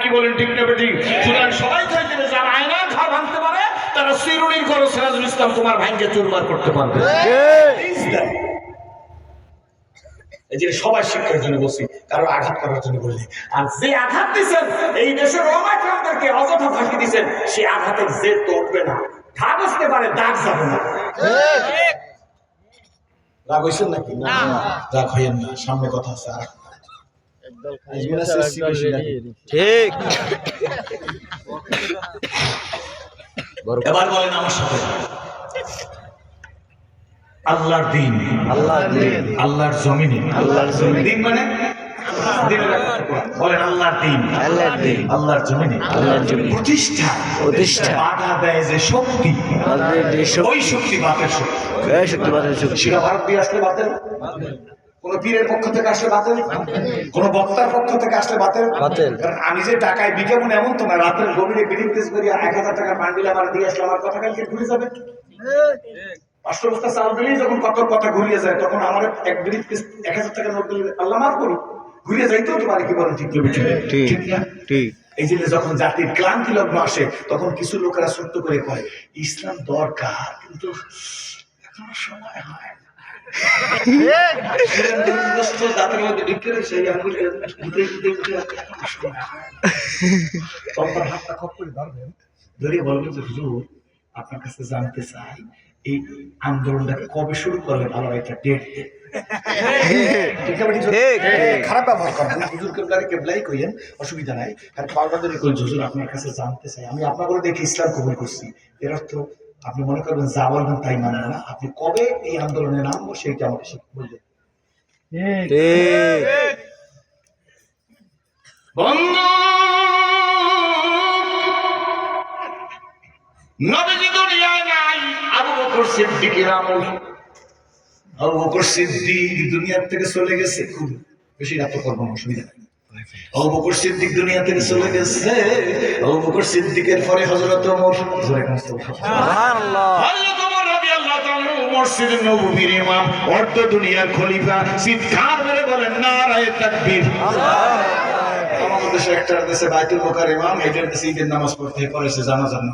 কি বলেন ঠিক না বেটি? সুতরাং সবাই চাইছে যারা আয়না ঘর ভাঙতে পারে তারা সিরুনির করো সিরাজুল ইসলাম তোমার ভাঙ্গে চুরমার করতে পারবে। এই যে সবাই শিক্ষার জন্য বলছি, কারো আঘাত করার জন্য বললি। আর যে আঘাত দিচ্ছেন এই দেশের রমাক্রামদেরকে অযথা ফাঁকি দিচ্ছেন, সে আঘাতের জের তো উঠবে না, ঘা বসতে পারে, দাগ যাবে না। রাগ হয়েছেন নাকি? রাগ হইয়েন না, সামনে কথা আছে। আর ঠিক এবার বলেন আমার সাথে, আল্লাহর দিন, আল্লাহর দিন, আল্লাহর জমিনে, আল্লাহর জমিনে, দিন মানে বলেন আল্লাহর দিন, আল্লাহর দিন, আল্লাহর জমিনে, আল্লাহর জমিনে প্রতিষ্ঠা প্রতিষ্ঠা বাধা দেয় যে শক্তি, ওই শক্তি বাতের শক্তি। শক্তিবাদের শক্তি। সেটা ভারত দিয়ে আসলে বাতেল, কোন পীরের পক্ষ থেকে আসলে বাতেল, কোন বক্তার পক্ষ থেকে আসলে বাতেল। কারণ আমি যে টাকায় বিজ্ঞাপন এমন তো না, রাতের গভীরে বিলিং পেস করি 1000 টাকা বান্ডিল আমার দিয়ে আসলে আমার কথা কালকে ঘুরে যাবে। 500 বস্তা চাল দিলেই যখন কত কথা ঘুরিয়ে যায়, তখন আমার এক বিলিং পেস 1000 টাকা নোট দিলে আল্লাহ মাফ করুক, ঘুরিয়ে যাইতেও তো পারে। কি বলেন ঠিক না? ঠিক। এই যে যখন জাতির ক্লান্তি লগ্ন আসে, তখন কিছু লোকেরা ছোট্ট করে কয় ইসলাম দরকার, কিন্তু এখনো সময় হয় না। আপনার কাছে জানতে চাই এই আন্দোলনটাকে কবে শুরু করলে ভালো একটা ডেট দেন। খারাপ ব্যবহার করেন না, হুজুর কেবলারে কেবলাই কইেন, অসুবিধা নাই। আর পারবাদের কই হুজুর আপনার কাছে জানতে চাই, আমি আপনাকে দেখে ইসলাম কবুল করছি, এর অর্থ আপনি মনে করবেন যা বলবেন তাই মানবেন না। আপনি কবে এই আন্দোলনে নামবো সেইটা আমাকে বলবেন। বন্ধু নবীজি দুনিয়ায় নাই, আবু বকর সিদ্দিকের আমল। আবু বকর সিদ্দিক দুনিয়া থেকে চলে গেছে, খুব বেশি রাত করবো না, অসুবিধা নাই। আবু বকর সিদ্দিক দুনিয়া থেকে চলে গেছে, আবু বকর সিদ্দিকের পরে হযরত ওমর, সুবহানাল্লাহ, হযরত ওমর রাদিয়াল্লাহু তাআলা মসজিদে নববীর ইমাম, অর্ধ দুনিয়ার খলিফা। চিৎকার মেরে বলেন নারায়ে তাকবীর। আল্লাহু আমাদের দেশে একটা দেশে বাইতুল মুকাররম ইমাম, এটার দেশে ঈদের নামাজ পড়তে পড়েছে জানাজার নামাজ।